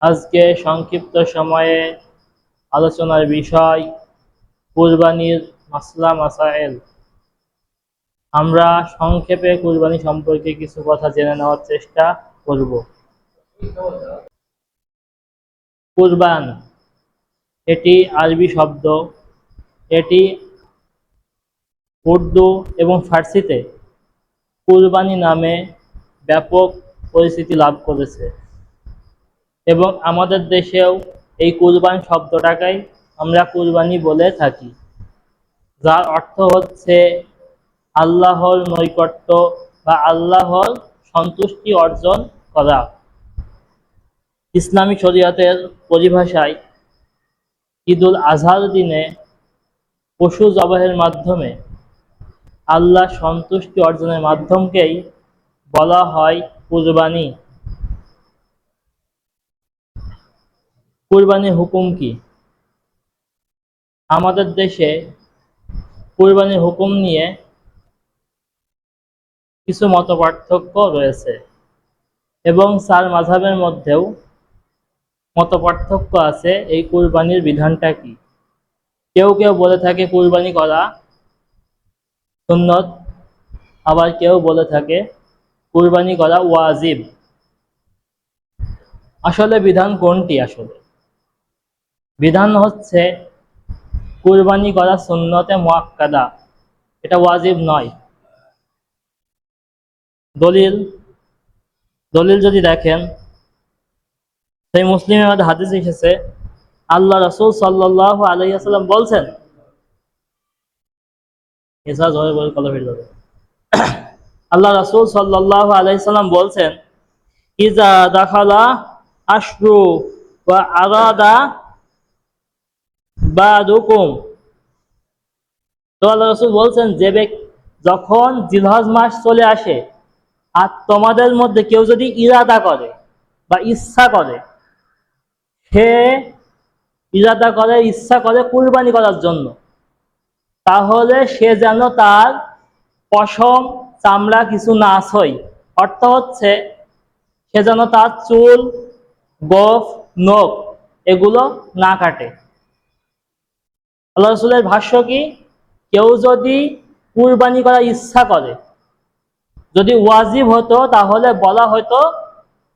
আজকে সংক্ষিপ্ত সময়ে আলোচনার বিষয় কুরবানির মাসলা মাসাইল। আমরা সংক্ষেপে কুরবানি সম্পর্কে কিছু কথা জেনে নেওয়ার চেষ্টা করব। কুরবান এটি আরবি শব্দ। এটি উর্দু এবং ফার্সিতে কুরবানি নামে ব্যাপক পরিচিতি লাভ করেছে এবং আমাদের দেশেও এই কুরবান শব্দটাকেই আমরা কুরবানি বলে থাকি, যার অর্থ হচ্ছে আল্লাহর নৈকট্য বা আল্লাহর সন্তুষ্টি অর্জন করা। ইসলামী শরীয়তের পরিভাষায় ঈদুল আজহার দিনে পশু জবাহের মাধ্যমে আল্লাহ সন্তুষ্টি অর্জনের মাধ্যমকেই বলা হয় কুরবানি। কুরবানির হুকুম কি? আমাদের দেশে কুরবানির হুকুম নিয়ে কিছু মতপার্থক্য রয়েছে এবং চার মাযহাবের মধ্যেও মতপার্থক্য আছে এই কুরবানির বিধানটা কি। কেউ কেউ বলে থাকে কুরবানি করা সুন্নত, আবার কেউ বলে থাকে কুরবানি করা ওয়াজিব। আসলে বিধান কোনটি? আসলে বিধান হচ্ছে কুরবানি করা সুন্নতে মুআক্কাদা, এটা ওয়াজিব নয়। দলিল দলিল যদি দেখেন, সেই মুসলিমের মধ্যে হাদিস এসেছে, আল্লাহ রাসূল সাল্লাল্লাহু আলাইহি ওয়াসাল্লাম বলছেন, আল্লাহ রাসূল সাল্লাল্লাহু আলাইহি ওয়াসাল্লাম বলছেন, ইজা দাখালা আশরু ওয়া আরাদা বাদুকুম। তো আল্লাহ রাসূল বলছেন, যে যখন জিলহজ মাস চলে আসে আর তোমাদের মধ্যে কেউ যদি ইরাদা করে বা ইচ্ছা করে, সে ইরাদা করে ইচ্ছা করে কুরবানি করার জন্য, তাহলে সে যেন তার পশম চামড়া কিছু না ছয়। অর্থ হচ্ছে সে যেন তার চুল, গোঁফ, নখ এগুলো না কাটে। আল্লাহ রাসূলের ভাষ্য কি? কেউ যদি কুরবানি করার ইচ্ছা করে, যদি ওয়াজিব হতো তাহলে বলা হয়তো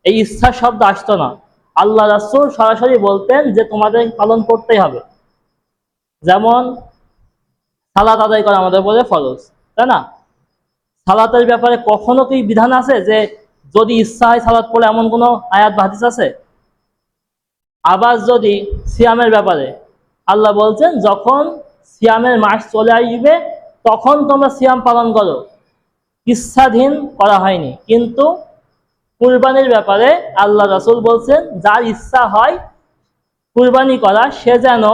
এই ইচ্ছা শব্দ আসতো না। আল্লাহ রাসূল সরাসরি বলতেন যে তোমাদের পালন করতেই হবে। যেমন সালাত আদায় করা আমাদের উপরে ফরজ, তাই না? সালাতের ব্যাপারে কখনো কি বিধান আছে যে যদি ইচ্ছা হয় সালাত পড়ে, এমন কোনো আয়াত বা হাদিস আছে? আবার যদি সিয়ামের ব্যাপারে আল্লাহ বলছেন, যখন সিয়ামের মাস চলে আসবে তখন তোমরা সিয়াম পালন করো, ইচ্ছাধীন করা হয়নি। কিন্তু কুরবানির ব্যাপারে আল্লাহ রাসূল বলছেন, যার ইচ্ছা হয় কুরবানি করা, সে যেন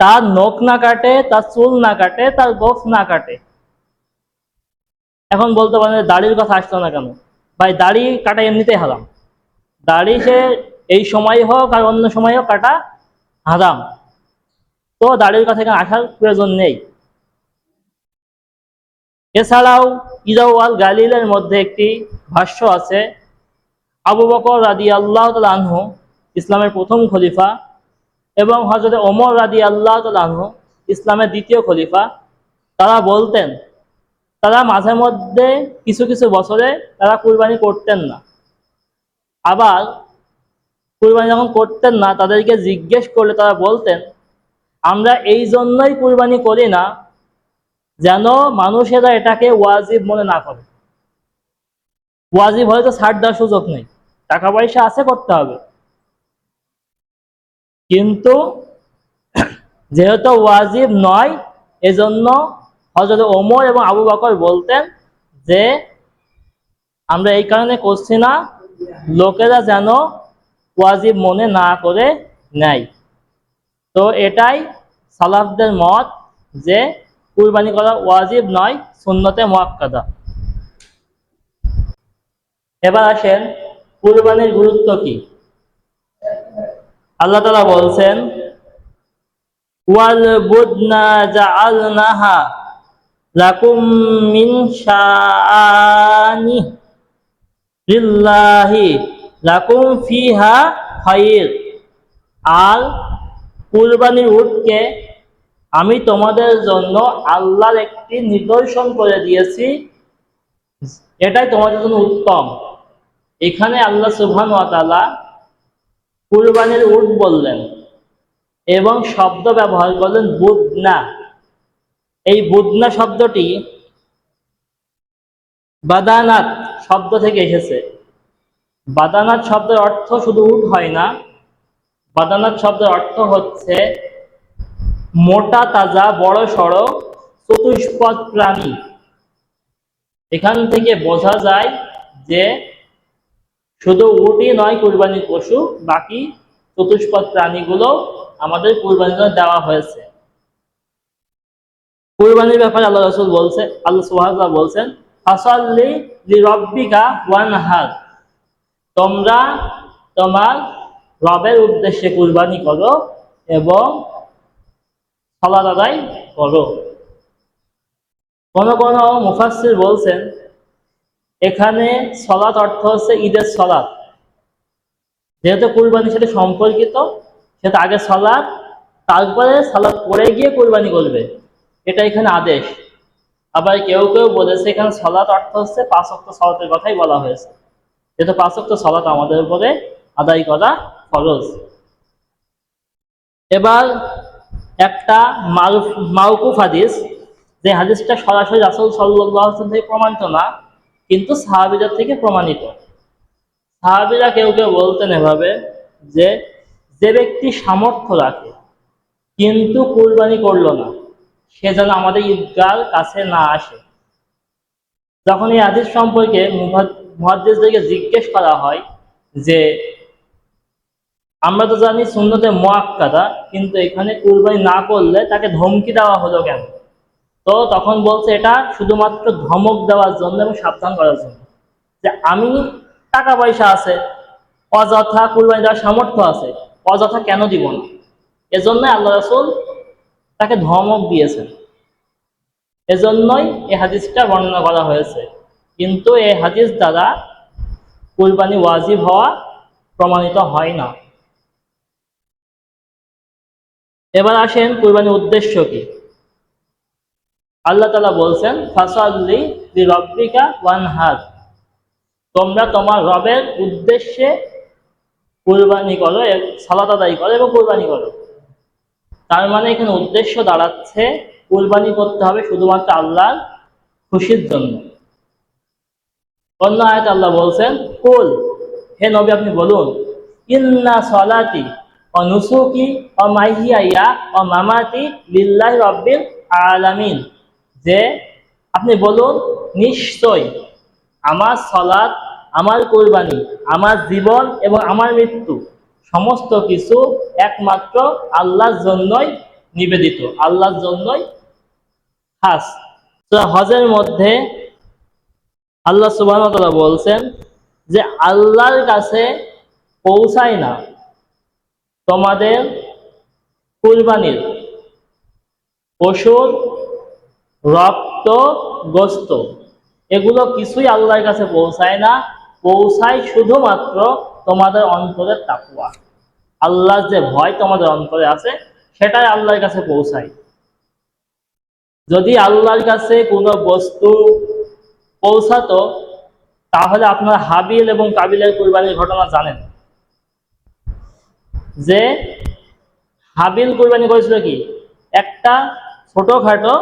তার নখ না কাটে, তার চুল না কাটে, তার গোঁফ না কাটে। এখন বলতে পারেন দাড়ির কথা আসলো না কেন? ভাই, দাড়ি কাটা এমনিতেই হারাম। দাড়ি সে এই সময় হোক আর অন্য সময় হোক কাটা হারাম, তো দাড়ির কথা এখানে আসার প্রয়োজন নেই। এছাড়াও ইরাওয়াল গালিলের মধ্যে একটি ভাষ্য আছে, আবু বকর রাদিয়াল্লাহু তাআলা আনহু, ইসলামের প্রথম খলিফা, এবং হযরত ওমর রাদিয়াল্লাহু তাআলা আনহু, ইসলামের দ্বিতীয় খলিফা, তারা বলতেন, তারা মাঝে মধ্যে কিছু কিছু বছরে তারা কুরবানি করতেন না। আবার কুরবানি যখন করতেন না, তাদেরকে জিজ্ঞেস করলে তারা বলতেন, আমরা এই জন্যই কুরবানি করি না যেন মানুষেরা এটাকে ওয়াজিব মনে না করে। ওয়াজিব হয়তো ছাড় দেওয়ার সুযোগ নেই, টাকা পয়সা আছে, করতে হবে, কিন্তু যেহেতু ওয়াজিব নয়, এজন্য হযরত ওমর এবং আবু বকর বলতেন যে আমরা এই কারণে করছি না, লোকেরা যেন ওয়াজিব মনে না করে নেয়। তো এটাই সালাফদের মত যে কুরবানি করা ওয়াজিব নয়, সুন্নতে মুআক্কাদা। এবার আসেন কুরবানির গুরুত্ব কি। আল্লাহ তাআলা বলছেন, ওয়াল বুদনা জাআলনাহা লাকুম মিন শাআনি লিল্লাহি লাকুম ফিহা খায়র, আর কুরবানির উটকে আমি তোমাদের জন্য আল্লাহর একটি নিদর্শন করে দিয়েছি, এটাই তোমাদের জন্য উত্তম। এখানে আল্লাহ সুবহানাহু ওয়া তাআলা কুরবানির উট বললেন এবং শব্দ ব্যবহার করলেন বুদনা। এই বুদনা শব্দটি বাদানাত শব্দ থেকে এসেছে। বাদানাত শব্দের অর্থ শুধু উট হয় না, বাদানাত শব্দের অর্থ হচ্ছে মোটা তাজা বড় সড়ো চতুষ্পদ প্রাণী। এখান থেকে বোঝা যায় যে শুধু উটই নয় কুরবানির পশু, বাকি চতুষ্পদ প্রাণীগুলো আমাদের কুরবানির জন্য দেওয়া হয়েছে। কুরবানির ব্যাপারে আল্লাহ রাসূল বলছে, আল্লাহ সুবহানাহু ওয়া তাআলা বলছেন, ফাসাল্লি লিরাব্বিকা ওয়ানহার, তোমরা তোমার রবের উদ্দেশ্যে কুরবানি করো এবং সালাত আদায় করো। কোন কোন মুফাসসির বলছেন এখানে সালাত অর্থ হচ্ছে ঈদের সালাত। যেহেতু কুরবানির সাথে সম্পর্কিত, সেটা আগে সালাত, তারপরে সালাত পড়ে গিয়ে কুরবানি করবে, এটা এখানে আদেশ। আবার কেউ কেউ বলেছে এখানে সালাত অর্থ হচ্ছে 5 ওয়াক্ত সালাতের কথাই বলা হয়েছে, যেহেতু 5 ওয়াক্ত সালাত আমাদের উপরে আদায় করা ফরজ। এবার একটা মাওকুফ হাদিস, যে হাদিসটা সরাসরি রাসূল সাল্লাল্লাহু আলাইহি ওয়াসাল্লাম থেকে প্রমাণিত না, কিন্তু সাহাবীদের থেকে প্রমাণিত। সাহাবীরা কেউ কেউ বলতেন এভাবে যে, যে ব্যক্তি সামর্থ্য রাখে কিন্তু কুরবানি করলো না, সে যেন আমাদের ঈদগাহর কাছে না আসে। যখন এই হাদিস সম্পর্কে মুহাদ্দিসদেরকে জিজ্ঞেস করা হয় যে আমরা তো জানি সুন্নতে মুআক্কাদা, কিন্তু এখানে কুরবানি না করলে তাকে ধমকি দেওয়া হলো কেন? তো তখন বলছে এটা শুধুমাত্র ধমক দেওয়ার জন্য এবং সাবধান করার জন্য, যে আমি টাকা পয়সা আছে, অযথা কুরবানি দেওয়ার সামর্থ্য আছে, অযথা কেন দিব না? এজন্য আল্লাহ রাসূল তাকে ধমক দিয়েছেন। এজন্যই এই হাদিসটা বর্ণনা করা হয়েছে, কিন্তু এই হাদিস দ্বারা কুরবানি ওয়াজিব হওয়া প্রমাণিত হয় না। এবার আসেন কুরবানির উদ্দেশ্য কি। আল্লাহ তাআলা বলছেন, ফাসাল্লি লিরাব্বিকা ওয়ানহার, তোমরা তোমার রবের উদ্দেশ্যে কুরবানি করো, সালাত আদায় করো এবং কুরবানি করো। তার মানে এখানে উদ্দেশ্য দাঁড়াচ্ছে কুরবানি করতে হবে শুধুমাত্র আল্লাহর খুশির জন্য। অন্য আয়াতে আল্লাহ বলছেন, কুল, হে নবী আপনি বলুন, ইন্না সলাতি ওয়া নুসুকি ওয়া মাহইয়া ওয়া মামাতি লিল্লাহি রাব্বিল আলামিন, যে আপনি বলুন নিশ্চয় আমার সালাত, আমার কুরবানি, আমার জীবন এবং আমার মৃত্যু সমস্ত কিছু একমাত্র আল্লাহর জন্যই নিবেদিত, আল্লাহর জন্যই খাস। সূরা হজের মধ্যে আল্লাহ সুবহানাহু ওয়া তাআলা বলছেন যে আল্লাহর কাছে পৌঁছায় না তোমাদের কুরবানির পশুর রক্ত, গোশত, এগুলো কিছুই আল্লাহর কাছে পৌঁছায় না। পৌঁছায় শুধুমাত্র তোমাদের অন্তরের তাকওয়া, আল্লাহর যে ভয় তোমাদের অন্তরে আছে সেটাই আল্লাহর কাছে পৌঁছায়। যদি আল্লাহর কাছে কোনো বস্তু পৌঁছাতো, তাহলে আপনারা হাবিল এবং কাবিলের কুরবানির ঘটনা জানেন। যে হাবিল কুরবানি করেছিল কি, একটা ছোটখাটো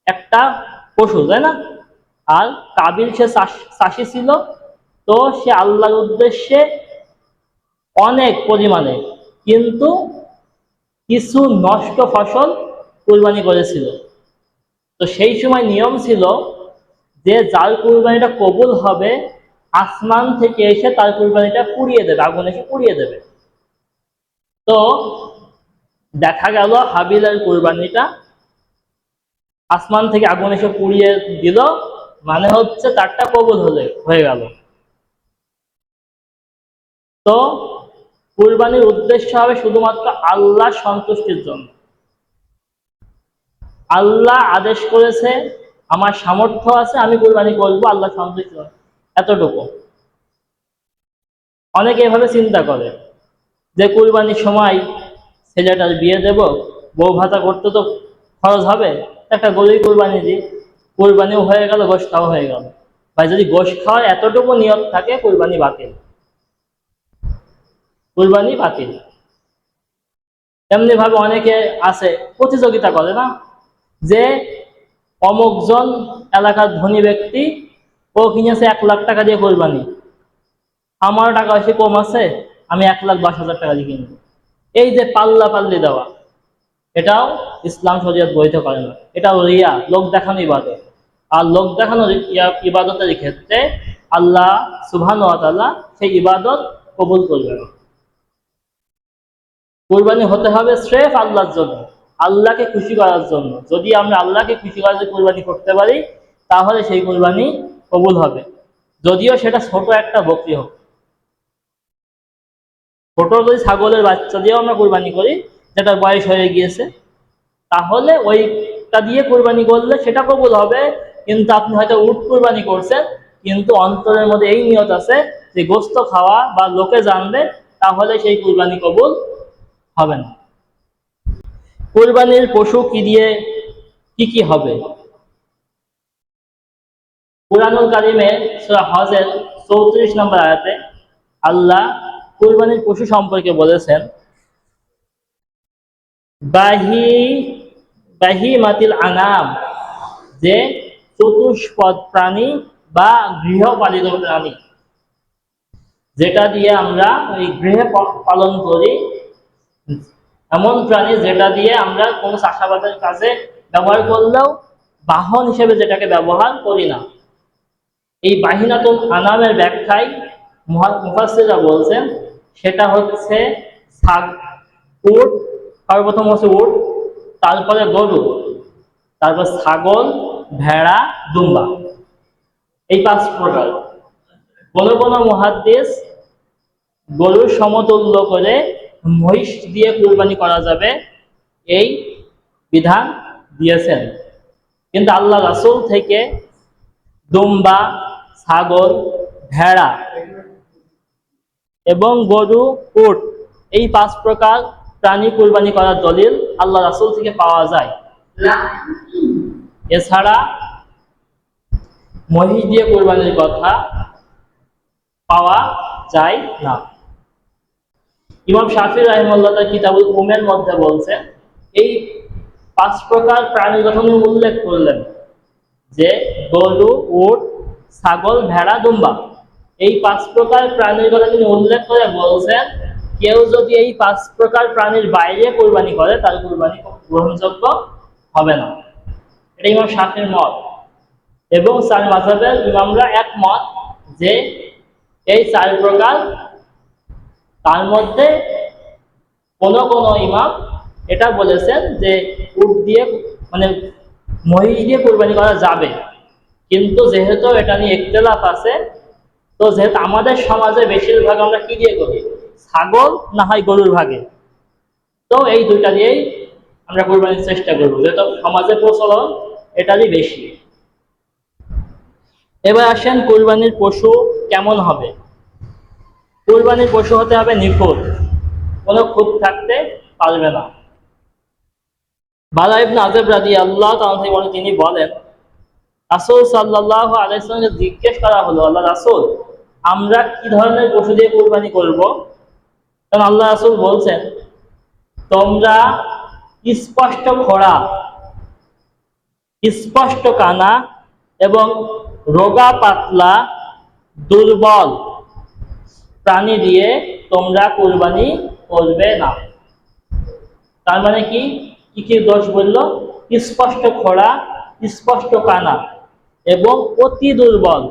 একটা পশু, তাই না? আর কাবিল সে চাষী ছিল, তো সে আল্লাহর উদ্দেশ্যে অনেক পরিমাণে কিন্তু কিছু নষ্ট ফসল কুরবানি করেছিল। তো সেই সময় নিয়ম ছিল যে যার কুরবানিটা কবুল হবে, আসমান থেকে এসে তার কুরবানিটা পুড়িয়ে দেবে, আগুন এসে পুড়িয়ে দেবে। তো দেখা গেল হাবিলের কুরবানিটা আসমান থেকে আগুন এসে পুড়িয়ে দিল, মানে হচ্ছে তারটা কবুল হয়ে গেল। তো কুরবানির উদ্দেশ্য হবে শুধুমাত্র আল্লাহ সন্তুষ্টির জন্য। আল্লাহ আদেশ করেছে, আমার সামর্থ্য আছে, আমি কুরবানি করবো আল্লাহ সন্তুষ্টির জন্য, এতটুকু। অনেকে এভাবে চিন্তা করে যে কুরবানির সময় ছেলেটার বিয়ে দেব, বউ ভাতা করতে তো খরচ হবে, একটা গরুই কুরবানি দিই, কুরবানিও হয়ে গেল, গোশ খাওয়া হয়ে গেল। ভাই, যদি গোশ খাওয়ার এতটুকু নিয়ত থাকে, কুরবানি বাতিল, কুরবানি বাতিল। এমনি ভাবে অনেকে আছে প্রতিযোগিতা করে না, যে অমুকজন এলাকার ধনী ব্যক্তি, ও কিনেছে 1,00,000 দিয়ে কুরবানি, আমার টাকা বেশি কম আছে, আমি 1,10,000 দিয়ে কিনবো। এই যে পাল্লা পাল্লি দেওয়া, এটাও ইসলাম শরীয়ত বৈধ করে না। এটাও রিয়া, লোক দেখানো ইবাদত। আর লোক দেখানো ইবাদতের ক্ষেত্রে আল্লাহ সুবহানাহু ওয়া তাআলা সেই ইবাদত কবুল করবে না। কুরবানি হতে হবে স্রেফ আল্লাহর জন্য, আল্লাহকে খুশি করার জন্য। যদি আমরা আল্লাহকে খুশি করার জন্য কুরবানি করতে পারি, তাহলে সেই কুরবানি কবুল হবে, যদিও সেটা ছোট একটা বকরি হোক। ছোট যদি ছাগলের বাচ্চা দিয়েও আমরা কুরবানি করি, যেটার বয়স হয়ে গিয়েছে, তাহলে ওইটা দিয়ে কুরবানি করলে সেটা কবুল হবে। কিন্তু আপনি হয়তো উট কুরবানি করছেন, কিন্তু অন্তরের মধ্যে এই নিয়ত আছে যে গোস্ত খাওয়া বা লোকে জানবে, তাহলে সেই কুরবানি কবুল হবে না। কুরবানির পশু কি দিয়ে কি কি হবে? কুরআনুল কারীমে সূরা হজের 34 নম্বর আয়াতে আল্লাহ কুরবানির পশু সম্পর্কে বলেছেন, বাহি বাহিমাতিল আনাম, যে চতুষ্পদ প্রাণী বা গৃহপালিত প্রাণী, যেটা দিয়ে আমরা ওই গৃহে পালন করি, এমন প্রাণী যেটা দিয়ে আমরা কোনো চাষাবাদের কাজে ব্যবহার করলেও বাহন হিসেবে যেটাকে ব্যবহার করি না। এই বাহিনাতুল আনামের ব্যাখ্যায় মুফাসসিররা বলছেন, সেটা হচ্ছে উট, সর্বপ্রথম হচ্ছে উট, তারপরে গরু, তারপর ছাগল, ভেড়া, দুম্বা, এই 5 প্রকার। কোন মুহাদ্দিস গরুর সমতুল্য করে মহিষ দিয়ে কুরবানি করা যাবে এই বিধান দিয়েছেন, কিন্তু আল্লাহ রাসূল থেকে দুম্বা, ছাগল, ভেড়া এবং গরু, উট, এই 5 প্রকার প্রাণী কুরবানি করার দলিল আল্লাহ রাসূল থেকে পাওয়া যায়। এছাড়া মহিষ দিয়ে কুরবানির কথা পাওয়া যায় না। ইমাম শাফিঈ রাহিমাহুল্লাহ তার কিতাবুল উমের মধ্যে বলছেন, এই 5 প্রকার প্রাণীর কথা উনি উল্লেখ করলেন, যে গরু, উট, ছাগল, ভেড়া, দুম্বা, এই 5 প্রকার প্রাণীর কথা তিনি উল্লেখ করে বলছেন, কেউ যদি এই 5 প্রকার প্রাণীর বাইরে কুরবানি করে, তার কুরবানি গ্রহণযোগ্য হবে না। এটা ইমাম শাফিঈর মত। এবং 4 মাযহাবের ইমামরা একমত যে এই 4 প্রকার, তার মধ্যে কোন ইমাম এটা বলেছেন যে উট দিয়ে, মানে মহিষ দিয়ে কুরবানি করা যাবে, কিন্তু যেহেতু এটা নিয়ে ইখতিলাফ আছে, তো যেহেতু আমাদের সমাজে বেশিরভাগ আমরা কি দিয়ে করি, ছাগল না হয় গরুর ভাগে, তো এই দুইটা দিয়েই আমরা কুরবানির চেষ্টা করবো, যেহেতু সমাজে প্রচলন এটারই বেশি। এবার আসেন কুরবানির পশু কেমন হবে। কুরবানির পশু হতে হবে নিখুঁত, কোনো খুঁত থাকতে পারবে না। বারা ইবনে আযিব রাদিয়াল্লাহু তাআলা থেকে তিনি বলেন, রাসূল সাল্লাল্লাহু আলাইহি ওয়াসাল্লামকে জিজ্ঞেস করা হলো, আল্লাহ রাসূল, আমরা কি ধরনের পশু দিয়ে কুরবানি করব? তখন আল্লাহ রাসূল বলছেন, তোমরা স্পষ্ট খোড়া, স্পষ্ট কানা এবং রোগা পাতলা দুর্বল প্রাণী দিয়ে তোমরা কুরবানি করবে না। তার মানে কি কি দোষ বলল? স্পষ্ট খোড়া, স্পষ্ট কানা এবং অতি দুর্বল,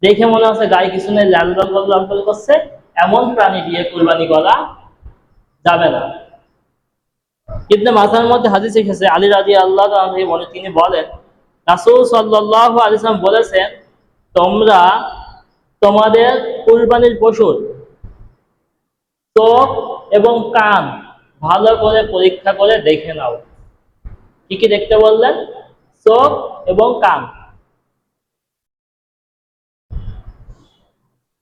দেখে মনে হচ্ছে গায়ে কিছু নেই, লাল লাল লাল লাল করছে, এমন প্রাণী দিয়ে কুরবানি করা যাবে না। ইবনে মাজাহর মধ্যে হাদিস এসেছে, আলী রাদিয়াল্লাহু তাআলা থেকে তিনি বলেন, রাসূল সাল্লাল্লাহু আলাইহি ওয়াসাল্লাম বলেছেন, তোমরা তোমাদের কুরবানির পশুর চোখ এবং কান ভালো করে পরীক্ষা করে দেখে নাও। কি কি দেখতে বললেন? চোখ এবং কান।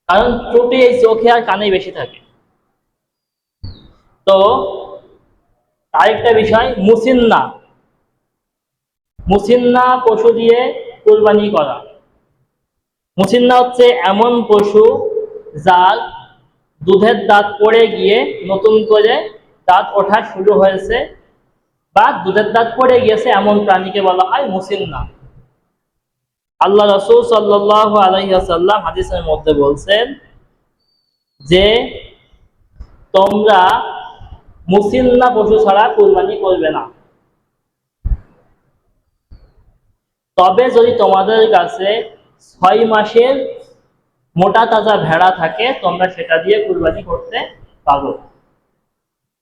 কারণ ত্রুটি এই চোখে আর কানেই বেশি থাকে। তো আরেকটা বিষয়, মুসিন্না, মুসিন্না পশু দিয়ে কুরবানি করা। মুসিন্না হচ্ছে এমন পশু যার দুধের দাঁত পড়ে গিয়ে নতুন করে দাঁত ওঠা শুরু হয়েছে বা দুধের দাঁত পড়ে গিয়েছে, এমন প্রাণীকে বলা হয় মুসিন্না। আল্লাহ রাসূল সাল্লাল্লাহু আলাইহি ওয়াসাল্লাম হাদিসের মধ্যে বলছেন যে তোমরা মুসিন্না পশু ছাড়া কুরবানি করবে না। তবে যদি তোমাদের কাছে 6 মাসের মোটা তাজা ভেড়া থাকে, তোমরা সেটা দিয়ে কুরবানি করতে পারো।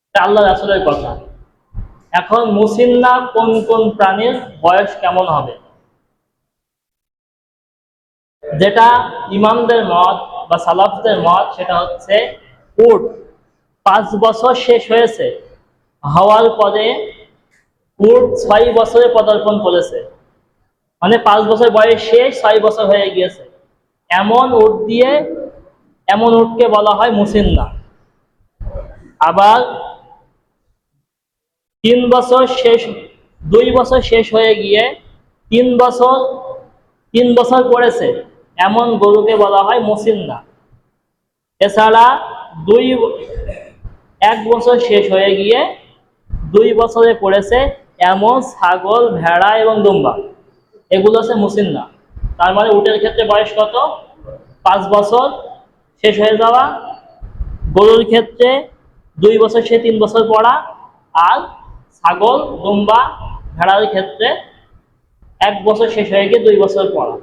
এটা আল্লাহ রাসূলের কথা। এখন মুসিন্না কোন কোন প্রাণীর বয়স কেমন হবে, যেটা ইমামদের মত বা সালাফদের মত, সেটা হচ্ছে উট 5 বছর শেষ হয়েছে হওয়ার পরে উট 6 বছরে পদার্পণ করেছে, মানে 5 বছর বয়স শেষ, 6 বছর হয়ে গিয়েছে, এমন উট দিয়ে, এমন উটকে বলা হয় মুসিন্না। আবার 3 বছর শেষ, 2 বছর শেষ হয়ে গিয়ে 3 বছর, 3 বছর পড়েছে, এমন গরুকে বলা হয় মুসিন্না। এছাড়া 1 বছর শেষ হয়ে গিয়ে 2 বছরে পড়েছে এমন ছাগল, ভেড়া এবং দুম্বা, এগুলো হচ্ছে মুসিন্না। তার মানে উটের ক্ষেত্রে বয়স কত? 5 বছর শেষ হয়ে যাওয়া, গরুর ক্ষেত্রে 2 বছর সে 3 বছর পড়া, আর ছাগল, দুম্বা, ভেড়ার ক্ষেত্রে 1 বছর শেষ হয়ে গিয়ে 2 বছর পড়া।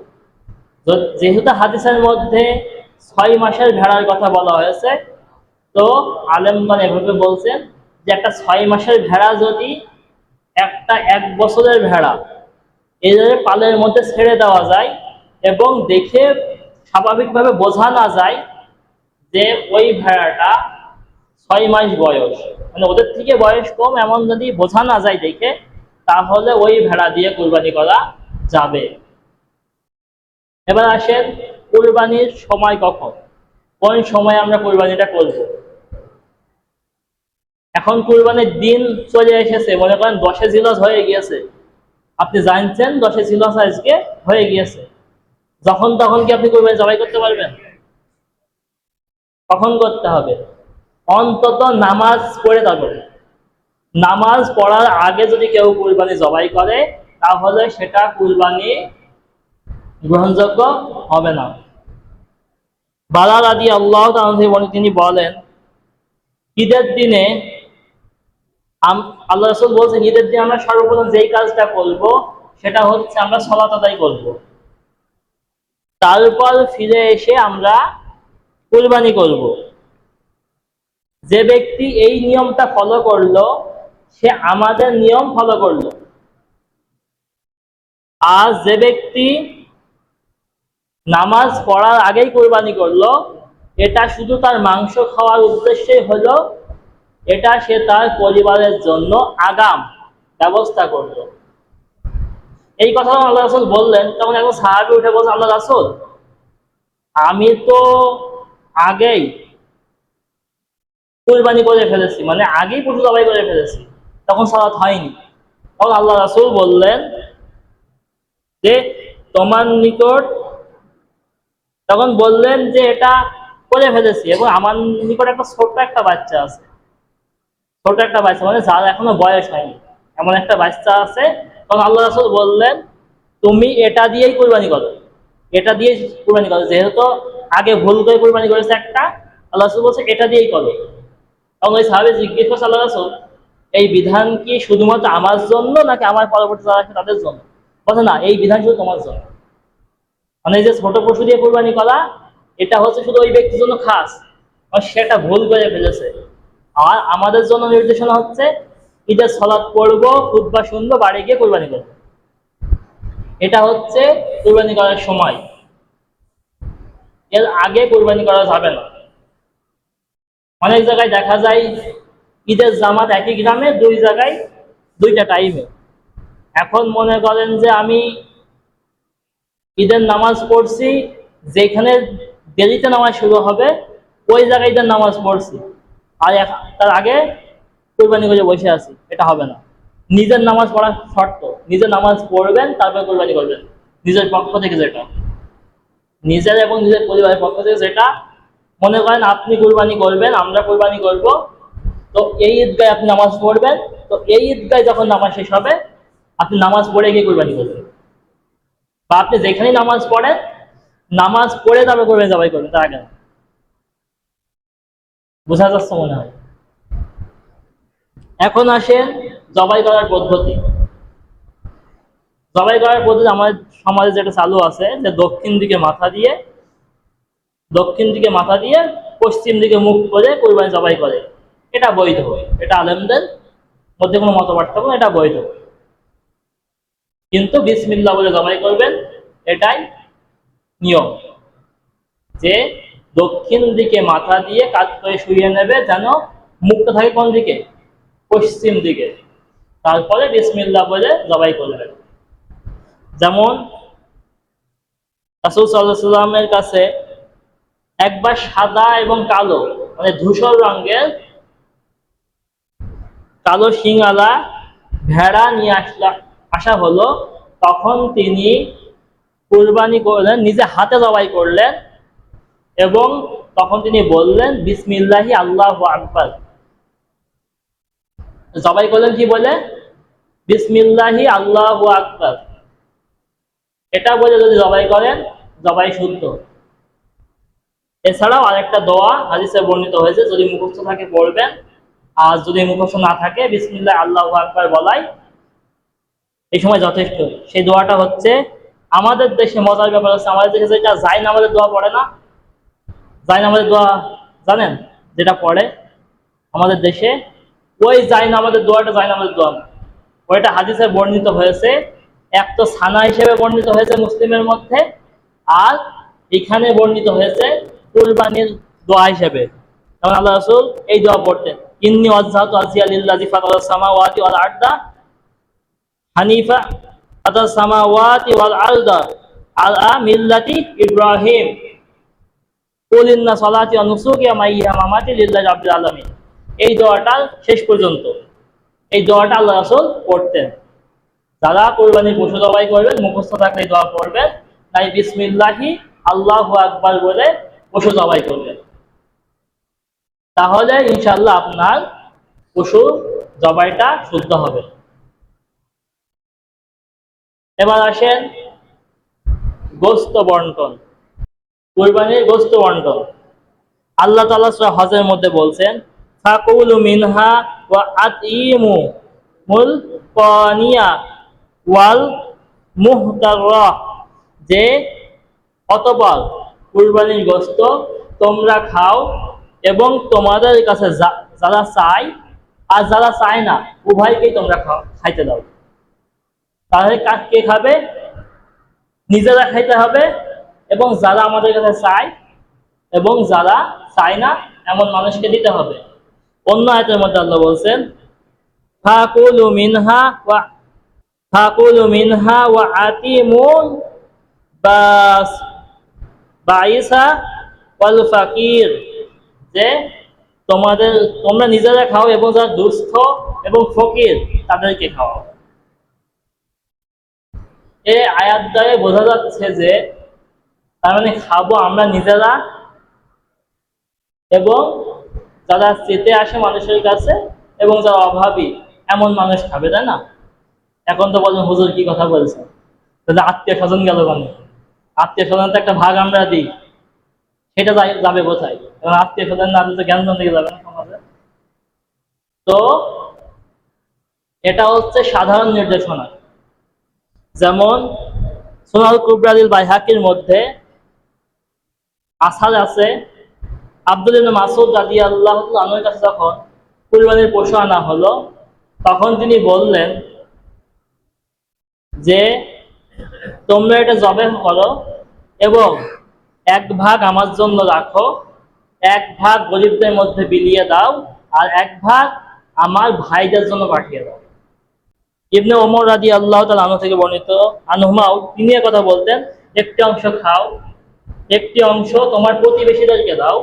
যেহেতু হাদিসের মধ্যে 6 মাসের ভেড়ার কথা বলা হয়েছে, তো আলেমগণ এভাবে বলছেন যে একটা 6 মাসের ভেড়া যদি একটা 1 বছরের ভেড়া এদের পালের মধ্যে ছেড়ে দেওয়া যায় এবং দেখে স্বাভাবিকভাবে বোঝা না যায় যে ওই ভেড়াটা 6 মাস বয়স, মানে ওদের থেকে বয়স কম, এমন যদি বোঝা না যায় দেখে, তাহলে ওই ভেড়া দিয়ে কুরবানি করা যাবে। এবার আসেন কুরবানির সময় কখন, কোন সময় আমরা কুরবানিটা করব। এখন কুরবানির দিন চলে এসেছে, মনে করেন 10 জিলহজ হয়ে গিয়েছে, আপনি জানছেন 10 জিলহজ আজকে হয়ে গিয়েছে, যখন তখন কি আপনি কুরবানি জবাই করতে পারবেন? কখন করতে হবে? অন্তত নামাজ পড়ে তারপরে। নামাজ পড়ার আগে যদি কেউ কুরবানি জবাই করে, তাহলে সেটা কুরবানি গ্রহণযোগ্য হবে না। বারা রাদিয়াল্লাহু তাআলা তিনি বলেন, ঈদের দিনে আল্লাহ রাসূল বলছেন, ঈদের দিনে আমরা সর্বপ্রথম যেই কাজটা করব সেটা হচ্ছে আমরা সালাত আদায় করব, তারপর ফিরে এসে আমরা কুরবানি করব। যে ব্যক্তি এই নিয়মটা ফলো করলো, সে আমাদের নিয়ম ফলো করলো। আর যে ব্যক্তি নামাজ পড়ার আগেই কুরবানি করলো, এটা শুধু তার মাংস খাওয়ার উদ্দেশ্যে হলো, এটা সে তার পরিবারের জন্য আগাম ব্যবস্থা করলো। এই কথা আল্লাহ রাসূল বললেন, তখন একজন সাহাবী উঠে বলছে, আল্লাহ রাসূল, আমি তো আগেই কুরবানি করে ফেলেছি, মানে আগেই পশু জবাই করে ফেলেছি, তখন সালাত হয়নি। তখন আল্লাহ রাসূল বললেন যে তোমার নিকট, তখন বললেন যে এটা করে ফেলেছি এবং আমার নিকট একটা ছোট্ট একটা বাচ্চা আছে, ছোট একটা বাচ্চা মানে যার এখনো বয়স হয়নি, এমন একটা বাচ্চা আছে। তখন আল্লাহ রাসূল বললেন, তুমি এটা দিয়েই কুরবানি করো, এটা দিয়ে কুরবানি করো, যেহেতু আগে ভুল করে কুরবানি করেছে একটা, আল্লাহ রাসূল বলছে এটা দিয়েই করো। তখন ওই সাহাবী জিজ্ঞেস করছে, আল্লাহ রাসূল, এই বিধান কি শুধুমাত্র আমার জন্য নাকি আমার পরবর্তী যারা আছে তাদের জন্য? বলছে না, এই বিধান শুধু তোমার জন্য। মানে এই যে ছোট পশু দিয়ে কুরবানি করা, এটা হচ্ছে শুধু ওই ব্যক্তির জন্য খাস, সেটা ভুল করে ফেলেছে। আর আমাদের জন্য নির্দেশনা হচ্ছে ঈদের সালাত পড়বো, খুতবা শুনবো, বাড়ি গিয়ে কুরবানি করবো, এটা হচ্ছে কুরবানি করার সময়। এর আগে কুরবানি করা যাবে না। অনেক জায়গায় দেখা যায় ঈদের জামাত একই গ্রামে 2 জায়গায় 2টা টাইমে। এখন মনে করেন যে আমি ঈদের নামাজ পড়ছি যেখানে দেরিতে নামাজ শুরু হবে, ওই জায়গায় তার নামাজ পড়ছি আর তার আগে কোরবানি করে বসে আছি, এটা হবে না। নিজের নামাজ পড়া শর্ত, নিজের নামাজ পড়বেন তারপরে কোরবানি করবেন, নিজের পক্ষ থেকে যেটা, নিজের এবং নিজের পরিবারের পক্ষ থেকে যেটা মনে করেন আপনি কোরবানি করবেন, আমরা কোরবানি করব, তো এই ঈদগায় আপনি নামাজ পড়বেন, তো এই ঈদগায় যখন নামাজ শেষ হবে আপনি নামাজ পড়ে গিয়ে কোরবানি করবেন, বা আপনি যেখানেই নামাজ পড়েন নামাজ পড়ে তারপরে কোরবানি জবাই করবেন, তার আগে না। বোঝা যাচ্ছে মনে হয়? এখন আসেন জবাই করার পদ্ধতি। জবাই করার পদ্ধতি আমাদের সমাজে যেটা চালু আছে যে দক্ষিণ দিকে মাথা দিয়ে পশ্চিম দিকে মুখ করে কোরবানি জবাই করে, এটা বৈধ, এটা আলেমদের মধ্যে কোনো মত পার্থক্য, এটা বৈধ। কিন্তু বিসমিল্লাহ বলে জবাই করবেন, এটাই নিয়ম, যে দক্ষিণ দিকে মাথা দিয়ে কাত করে শুয়ে নেবে, যেন মুখটা থাকে কোন দিকে, পশ্চিম দিকে, তারপরে বিসমিল্লাহ বলে জবাই করবেন। যেমন রাসূল সাল্লাল্লাহু আলাইহি ওয়াসাল্লামের কাছে একবার সাদা এবং কালো মানে ধূসর রঙের কালো শিংওয়ালা ভেড়া নিয়ে আসা হলো, তখন তিনি কুরবানি করলেন, নিজে হাতে জবাই করলেন, এবং তখন তিনি বললেন বিসমিল্লাহি আল্লাহু আকবার। জবাই করলেন কি বলে? বিসমিল্লাহি আল্লাহু আকবার, এটা বলে যদি জবাই করেন জবাই শুদ্ধ। এছাড়াও আরেকটা দোয়া হাদিসে বর্ণিত হয়েছে, যদি মুখস্থ থাকে পড়বেন, আর যদি মুখস্থ না থাকে বিসমিল্লাহ আল্লাহু আকবার বলাই এই সময় যথেষ্ট। সেই দোয়াটা হচ্ছে, আমাদের দেশে মজার ব্যাপার হচ্ছে, আমাদের দেশে যেটা জায় নামাজের দোয়া পড়ে না, জায় নামাজের দোয়া জানেন যেটা পড়ে আমাদের দেশে, ওই জায় নামাজের দোয়াটা জায় নামাজের দোয়া না, ওইটা হাদিসে বর্ণিত হয়েছে। এক তো সানা হিসেবে বর্ণিত হয়েছে মুসলিমের মধ্যে, আর এখানে বর্ণিত হয়েছে কুরবানির দোয়া হিসেবে। যেমন আল্লাহ রাসূল এই দোয়া পড়তেন, ইন্নী ওয়াজজাহতু ওয়াজহিয়া লিল্লাযী ফাতারাস সামাওয়াতি ওয়াল আরদা হানিফা ফাতারাস সামাওয়াতি ওয়াল আরদা আলা মিল্লাতি ইব্রাহিম কুল ইন্না সলাতি ওয়া নুসুকি ওয়া মাহইয়া ওয়া মামাতি লিল্লাহি রাব্বিল আলামিন। এই দোয়াটা শেষ পর্যন্ত এই দোয়াটা আল্লাহ রাসূল পড়তেন। যারা কোরবানির পশু জবাই করবেন মুখস্থ থাকলে দোয়া পড়বেন, তাই বিসমিল্লাহি আল্লাহু আকবার বলে পশু জবাই করবেন, তাহলে ইনশাআল্লাহ আপনার পশু জবাইটা শুদ্ধ হবে। এবার আসেন গোশত বন্টন, কুরবানির গোশত বন্টন। আল্লাহ তাআলা সূরা হজের মধ্যে বলছেন, ফাকুলু মিনহা ওয়া আতিমু মুল কানিয়া ওয়াল মুহতারা, যে অতঃপর কুরবানির গোশত তোমরা খাও এবং তোমাদের কাছে যারা চায় আর যারা চায় না উভয়কেই তোমরা খাইতে দাও। তাহলে কে খাবে? নিজেরা খাইতে হবে, এবং যারা আমাদের কাছে চায় এবং যারা চায় না এমন মানুষকে দিতে হবে। অন্য আয়াতের মধ্যে আল্লাহ বলছেন, ফাকুলু মিনহা ওয়া আতিমুল বাইসা ওয়াল ফাকির, যে তোমরা নিজেরা খাও এবং যারা দুস্থ এবং ফকির তাদেরকে খাও। এই আয়াত দ্বারা বোঝা যাচ্ছে যে তার মানে খাবো আমরা নিজেরা, এবং যারা চেতে আসে মানুষের কাছে এবং যারা অভাবী এমন মানুষ খাবে, তাই না? এখন তো বলেন হুজুর কি কথা বলছেন, তাহলে আত্মীয় স্বজন গেল কেন? আত্মীয় স্বজন তো একটা ভাগ আমরা দিই, সেটা যাবে কোথায়? কারণ আত্মীয় স্বজন না দিলে জ্ঞান দিকে যাবে না সমাজে। তো এটা হচ্ছে সাধারণ নির্দেশনা। যেমন সুনাল কুবরাদিল বাইহাকির মধ্যে আসার আছে, আব্দুল ইবনে মাসউদ রাদিয়াল্লাহু আনহুর কাছে যখন কুরবানির পশু আনা হলো, তখন তিনি বললেন যে তোমরা এটা জবাই করো এবং এক ভাগ আমার জন্য রাখো, এক ভাগ গরিবদের মধ্যে বিলিয়ে দাও, আর এক ভাগ আমার ভাইদের জন্য পাঠিয়ে দাও। ইবনে ওমর রাদিয়াল্লাহু তাআলা আনহু থেকে বর্ণিত, আনহুমাও তিনি কথা বলতেন, একটি অংশ খাও একটি অংশ তোমার প্রতিবেশীদেরকে দাও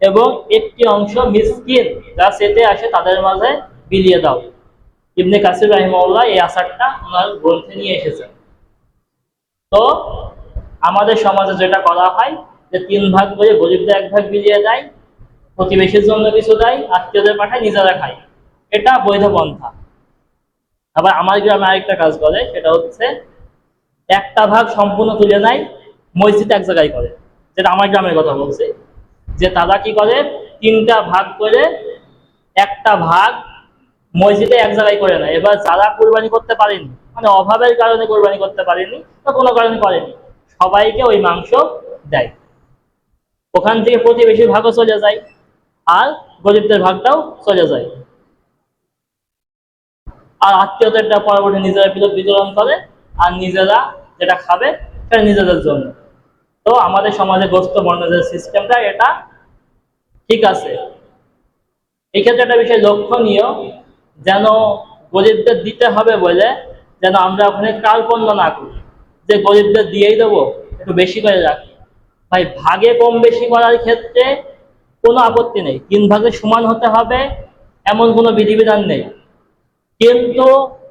এবং একটি অংশ মিসকিন যা চেতে আসে তাদের মাঝে বিলিয়ে দাও। ইবনে কাসির রাহিমাহুল্লাহ এই আসারটা ওনার গ্রন্থে নিয়ে এসেছেন। তো আমাদের সমাজে যেটা করা হয় যে 3 ভাগ করে গরিবদের 1 ভাগ বিলিয়ে দেয়, প্রতিবেশীর জন্য কিছু দেয়, আত্মীয়দের পাঠায়, নিজেরা খায়। এটা বৈধ পন্থা। আবার আমার গ্রামে আরেকটা কাজ করে, সেটা হচ্ছে 1টা ভাগ সম্পূর্ণ তুলে নেয়, মসজিদ এক জায়গায় করে। যেটা আমার গ্রামের কথা বলছে, যে তারা কি করে 3টা ভাগ করে 1টা ভাগ মসজিদে এক জায়গায় করে নেয়। এবার যারা কোরবানি করতে পারেনি, মানে অভাবের কারণে কোরবানি করতে পারেনি বা কোনো কারণে করেনি, সবাইকে ওই মাংস দেয়। ওখান থেকে প্রতিবেশীর ভাগও চলে যায় আর গরিবদের ভাগটাও চলে যায়। আর আত্মীয়দেরটা পরবর্তী নিজেরা বিতরণ করে, আর নিজেরা যেটা খাবে সেটা নিজেদের জন্য। তো আমাদের সমাজে গোস্ত বর্ণনের সিস্টেমটা এটা ঠিক আছে। এক্ষেত্রে একটা বিষয় লক্ষণীয়, যেন গরিবদের দিতে হবে বলে যেন আমরা ওখানে কার্পণ্য না করি, যে গরিবদের দিয়েই দেবো, একটু বেশি করে রাখি। ভাই, ভাগে কম বেশি করার ক্ষেত্রে কোনো আপত্তি নেই, 3 ভাগে সমান হতে হবে এমন কোনো বিধিবিধান নেই। কিন্তু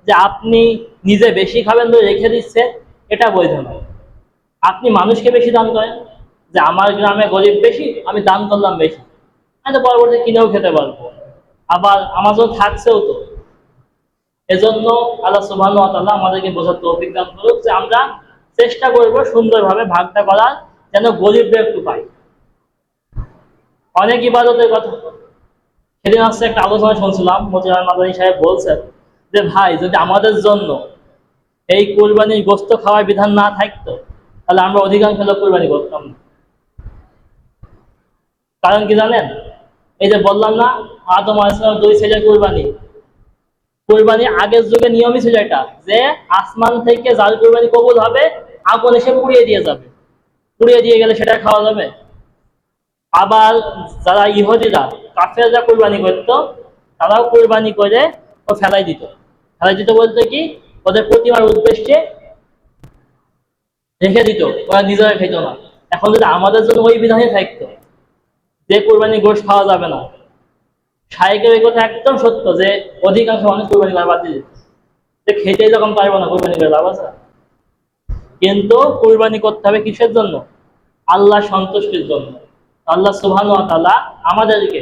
যে আপনি নিজে বেশি খাবেন তো রেখে দিচ্ছেন, এটা বৈধ নয়। আপনি মানুষকে বেশি দান করেন, যে আমার গ্রামে গরিব বেশি, আমি দান করলাম বেশি, আমি তো পরবর্তী কিনেও খেতে পারবো, আবার আমার জন্য থাকছেও তো। এজন্য আল্লাহ সুবহানাহু ওয়া তাআলা আমাদেরকে বোঝার তৌফিক দান করুক যে আমরা চেষ্টা করব সুন্দরভাবে ভাগটা করার, যেন গরিবরা একটু পায়। অনেক ইবাদতের কথা, সেদিন আসছে একটা আলোচনা শুনছিলাম, মতিউর মাদানী সাহেব বলছেন যে ভাই, যদি আমাদের জন্য এই কুরবানির গোশত খাওয়ার বিধান না থাকতো, তাহলে আমরা অধিকাংশ লোক কুরবানি করতাম না। কারণ কি জানেন? এই যে বললাম না, আদম আলাইহিস সালামের 2 ছেলের কুরবানি, কুরবানি আগের যুগে নিয়মই ছিল এটা, যে আসমান থেকে যার কুরবানি কবুল হবে আগুন এসে পুড়িয়ে দিয়ে যাবে, পুড়িয়ে দিয়ে গেলে সেটা খাওয়া যাবে। আবার যারা ইহুদিরা, কাফেররা কুরবানি করতো, তারাও কুরবানি করে ও ফেলাই দিত। ফেলাই দিত বলতে কি, ওদের প্রতিমার উদ্দেশ্যে রেখে দিত, ওরা নিজেরা খেত না। এখন যদি আমাদের জন্য ওই বিধানই থাকতো যে কুরবানি গোশত খাওয়া যাবে না, শায়েকের এই কথা একদম সত্য যে অধিকাংশ মানুষ কুরবানি করা বাদ দিয়ে দিচ্ছে, যে খেতেই যখন পারবো না, কুরবানি করে লাভ আছে? কিন্তু কুরবানি করতে হবে কিসের জন্য? আল্লাহ সন্তুষ্টির জন্য। আল্লাহ সুবহানাহু ওয়া তাআলা আমাদেরকে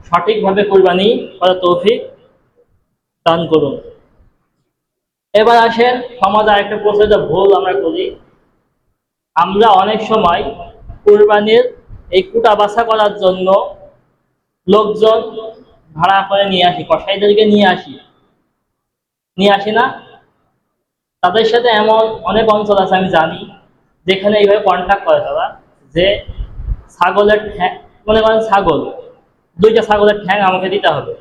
সঠিকভাবে কুরবানি করার তৌফিক দান করুন। এবার আসেন, সমাজে আরেকটা প্রচলিত ভুল আমরা করি, আমরা অনেক সময় কুরবানির এই কুটা বাছা করার জন্য লোকজন ভাড়া করে নিয়ে আসি, কসাইদেরকে নিয়ে আসি না? তাদের সাথে এমন অনেক অঞ্চল আছে আমি জানি, যেখানে এইভাবে কন্ট্যাক্ট করে তারা, যে ছাগলের ঠ্যাং, মনে করেন ছাগল, 2টা ছাগলের ঠ্যাং আমাকে দিতে হবে,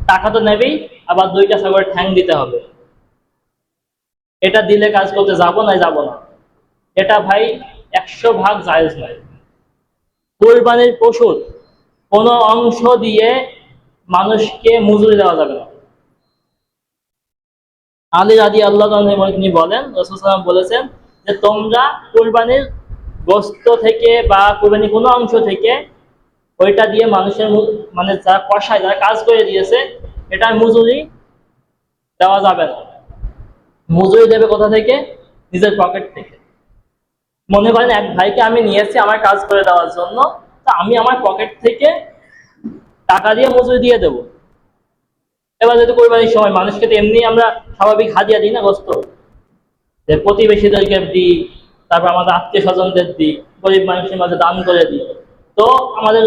টাকা তো নেবেই, আবার 2টা ছাগলের ঠ্যাং দিতে হবে। এটা দিলে কাজ করতে যাব না। এটা ভাই 100 ভাগ জায়েজ নয়। কুরবানির পশুর কোনো অংশ দিয়ে মানুষকে মজুরি দেওয়া যাবে না। আলী রাদিয়াল্লাহু আনহু তিনি বলেন, রাসূল সাল্লাল্লাহু আলাইহি ওয়াসাল্লাম বলেছেন যে তোমরা কুরবানির গোশত থেকে বা কুরবানির কোনো অংশ থেকে ওইটা দিয়ে মানুষের, মানে যারা কষায়, যারা কাজ করে দিয়েছে, এটার মজুরি দেওয়া যাবে না। মজুরি দেবে কোথা থেকে? নিজের পকেট থেকে। মনে করেন এক ভাইকে আমি নিয়েছি আমার কাজ করে দেওয়ার জন্য, তো আমি আমার পকেট থেকে টাকা দিয়ে মজুরি দিয়ে দেবো। এবার যদি কোরবানির সময় মানুষকে তো এমনি আমরা স্বাভাবিক হাদিয়া দিই না, গোশত, যে প্রতিবেশীদেরকে দিই, তারপর আমাদের আত্মীয় স্বজনদের দিই, গরিব মানুষের মাঝে দান করে দিই, তো আমাদের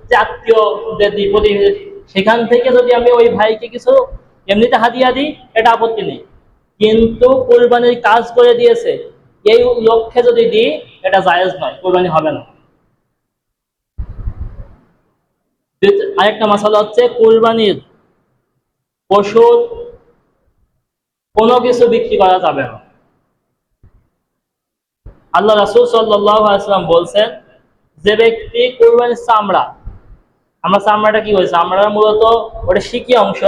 যে আত্মীয়দের দিই, প্রতিবেশী, সেখান থেকে যদি আমি ওই ভাইকে কিছু এমনিতে হাদিয়া দিই, এটা আপত্তি নেই। কিন্তু কুরবানির কাজ করে দিয়েছে এই লক্ষ্যে যদি দিই, এটা জায়েজ নয়, কুরবানি হবে না। আরেকটা মাসালা হচ্ছে, কুরবানির পশুর কোনো কিছু বিক্রি করা যাবে না। আল্লাহ রাসূল সাল্লাল্লাহু আলাইহি ওয়াসাল্লাম বলছেন, যে ব্যক্তি কুরবানির চামড়া, আমরা চামড়াটা কি হয়েছে, আমরা মূলত ওটা শিকি অংশ,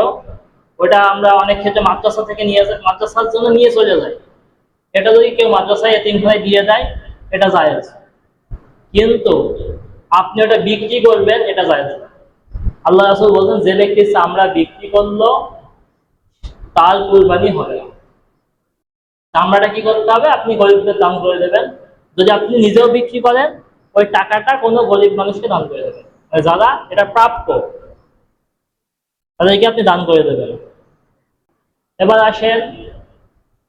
ওটা আমরা অনেক ক্ষেত্রে মাদ্রাসা থেকে নিয়ে যাই, মাদ্রাসার জন্য নিয়ে চলে যাই, এটা যদি কেউ মাদ্রাসায় এতিমখানায় দিয়ে দেয়, এটা জায়েজ। কিন্তু আপনি ওটা বিক্রি করবেন, এটা জায়েজ না। আল্লাহ রাসূল বলেন, যে ব্যক্তি চামড়া বিক্রি করলো তার কুরবানি হবে না। চামড়াটা কি করতে হবে? আপনি গরিবদের দান করে দেবেন। যদি আপনি নিজেও বিক্রি করেন, ওই টাকাটা কোনো গরিব মানুষকে দান করে দেবেন, মানে যারা এটা প্রাপ্য তাদেরকে আপনি দান করে দেবেন। এবার আসেন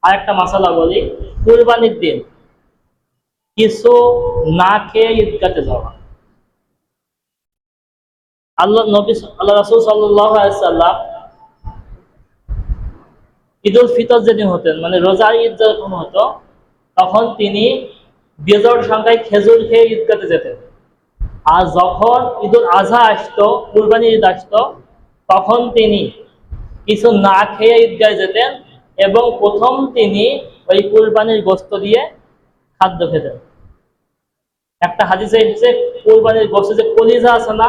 আরেকটা মাসালা বলি। কুরবানির দিন কিছু না খেয়ে ঈদগাতে যাওয়া। আল্লাহ রাসূল সাল্লাল্লাহু আলাইহি ওয়াসাল্লাম ঈদুল ফিতর যেদিন হতেন, মানে রোজার ঈদ যখন হতো, তখন তিনি বেজোড় সংখ্যায় খেজুর খেয়ে ঈদগাতে যেতেন। আর যখন ঈদুল আজহা আসতো, কুরবানি ঈদ আসতো, তখন তিনি কিছু না খেয়ে ঈদগায় যেতেন এবং প্রথম তিনি ওই কুরবানির গোশত দিয়ে খাদ্য খেতেন। একটা হাদিসে এসেছে, কুরবানির গোশত যে কলিজা আছে না,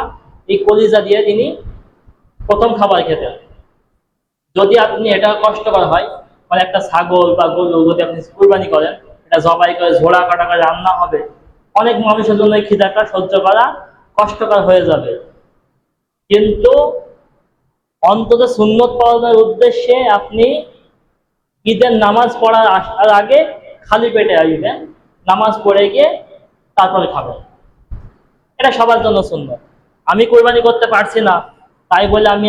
এই কলিজা দিয়ে তিনি প্রথম খাবার খেতেন। যদি আপনি এটা কষ্টকর হয়, মানে একটা ছাগল বা গরু যদি আপনি কুরবানি করেন, এটা জবাই করে ঝোড়া কাটা করে রান্না হবে, অনেক মানুষের জন্য এই খিদাটা সহ্য করা কষ্টকর হয়ে যাবে। কিন্তু অন্তত সুন্নত পালনের উদ্দেশ্যে আপনি ঈদের নামাজ পড়ার আসার আগে খালি পেটে আসবেন, নামাজ পড়ে গিয়ে তারপরে খাবেন। এটা সবার জন্য সুন্নত। আমি কোরবানি করতে পারছি না তাই বলে আমি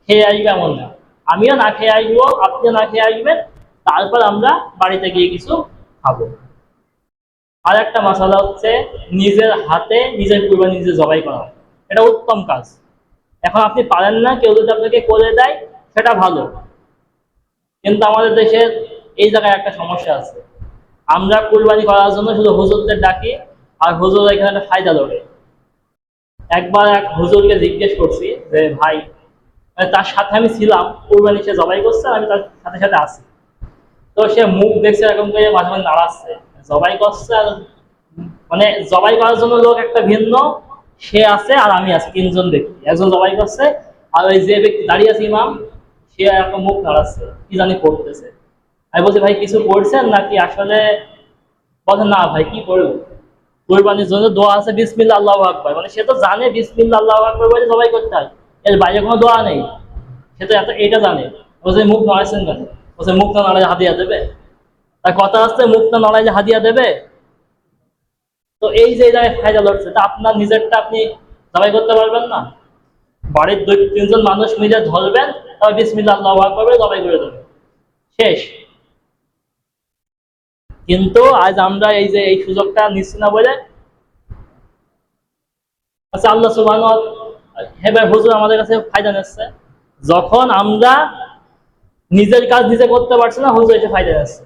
খেয়ে আসবো এমন না। আমিও না খেয়ে আসবো, আপনিও না খেয়ে আসবেন, তারপর আমরা বাড়িতে গিয়ে কিছু খাবো। আর একটা মশালা হচ্ছে নিজের হাতে নিজের কুরবানি নিজে জবাই করা। এটা উত্তম কাজ। এখন আপনি পারেন না, কেউ যদি আপনাকে করে দেয় সেটা ভালো। কিন্তু আমাদের দেশের এই জায়গায় একটা সমস্যা আছে। আমরা কুরবানি করার জন্য শুধু হুজুরদের ডাকি, আর হুজুর এখানে একটা ফায়দা লড়ে। একবার এক হুজুরকে জিজ্ঞেস করছি যে ভাই, মানে তার সাথে আমি ছিলাম, কুরবানি সে জবাই করছে, আমি তার সাথে সাথে আছি। তো সে মুখ দেখছে এরকম করে মাঝে মাঝে নাড়াচ্ছে, জবাই করছে। আর মানে জবাই করার জন্য লোক একটা ভিন্ন, সে আছে আর আমি আছি, তিনজন ব্যক্তি। একজন জবাই করছে, আর ওই যে ব্যক্তি দাঁড়িয়ে আছে ইমাম, সে একটা মুখ নাড়াচ্ছে, কি জানি করতেছে। আমি বলছি ভাই কিছু করছেন নাকি আসলে? বলে না ভাই কি করবো, কুরবানির জন্য দোয়া আছে বিসমিল্লাহ আল্লাহু আকবার, মানে সে তো জানে বিসমিল্লাহ আল্লাহু আকবার বলে জবাই করতে হয়, এর বাইরে কোনো দোয়া নেই। সে তো এটা জানে। বলছে মুখ নাড়াইছেন কেন? বলছে মুখ না নাড়াই হাদিয়া দেবে। তার কথা আসছে মুখ না নাড়াই যে হাদিয়া দেবে। তো এই যে জায়গায় ফায়দা লড়ছে, তা আপনার নিজেরটা আপনি জবাই করতে পারবেন না? বাড়ির দুই তিনজন মানুষ মিলে ধরবেন, তবে বিসমিল্লাহ আল্লাহু আকবার বলে জবাই করে দেবেন, শেষ। কিন্তু আজ আমরা এই যে এই সুযোগটা নিচ্ছি না বলে, আচ্ছা আল্লাহ সুবহানাহু হেবার হুজুর আমাদের কাছে ফায়দা নিচ্ছে। যখন আমরা নিজের কাজ নিজে করতে পারছি না, হুজুর এসে ফায়দা নিচ্ছে।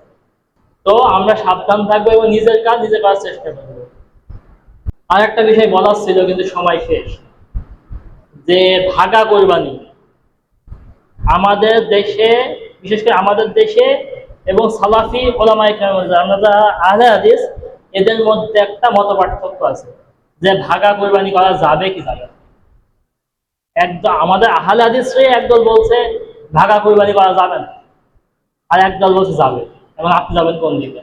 তো আমরা সাবধান থাকবো এবং নিজের কাজ নিজে করার চেষ্টা করবো। আর একটা বিষয় বলার ছিল কিন্তু সময় শেষ, যে ভাগা কোরবানি আমাদের দেশে, বিশেষ করে আমাদের দেশে এবং সালাফি ওলামায়ে কেরাম যারা আহলে হাদিস, এদের মধ্যে একটা মতপার্থক্য আছে যে ভাগা কোরবানি করা যাবে কি যাবে না। একদল আমাদের আহলে হাদিসরাই একদল বলছে ভাগা কোরবানি করা যাবে না, আর একদল বলছে যাবে। এবং আপনি যাবেন কোন দিকে?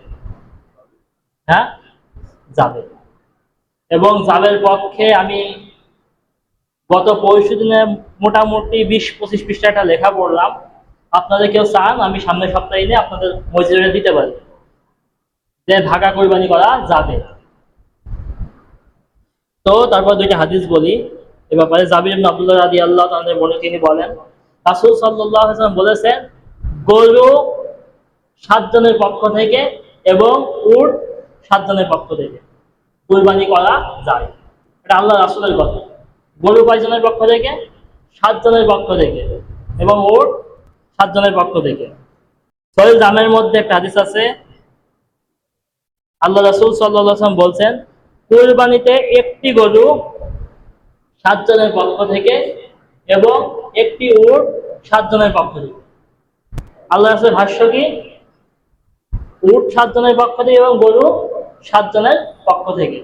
হ্যাঁ, যাবে। এবং যাবের পক্ষে আমি গত 25 দিনে মোটামুটি 20-25 পৃষ্ঠা একটা লেখা পড়লাম। আপনাদের কেউ চান আমি সামনের সপ্তাহে এনে আপনাদের মসজিদে দিতে পারি যে ভাগা কোরবানি করা যাবে। তো তারপর দুইটা হাদিস বলি এ ব্যাপারে। জাবির ইবনে আব্দুল্লাহ রাদিয়াল্লাহু তাআলা বলেন, তিনি বলেন রাসূল সাল্লাল্লাহু আলাইহি ওয়াসাল্লাম বলেছেন, গরু 7 জনের পক্ষ থেকে এবং উট 7 জনের পক্ষ থেকে কুরবানি করা যায়। এটা আল্লাহ রাসূলের কথা। গরু কয়জনের পক্ষ থেকে? 7 জনের পক্ষ থেকে, এবং উট 7 জনের পক্ষ থেকে। সহিহ জামের মধ্যে একটা হাদিস আছে, আল্লাহ রাসূল সাল্লাল্লাহু আলাইহি ওয়াসাল্লাম বলছেন, কুরবানিতে একটি গরু 7 জনের পক্ষ থেকে এবং একটি উট 7 জনের পক্ষ থেকে। আল্লাহ রাসূলের ভাষ্য কি? উট 7 জনের পক্ষ থেকে এবং গরু 7 জনের পক্ষ থেকে।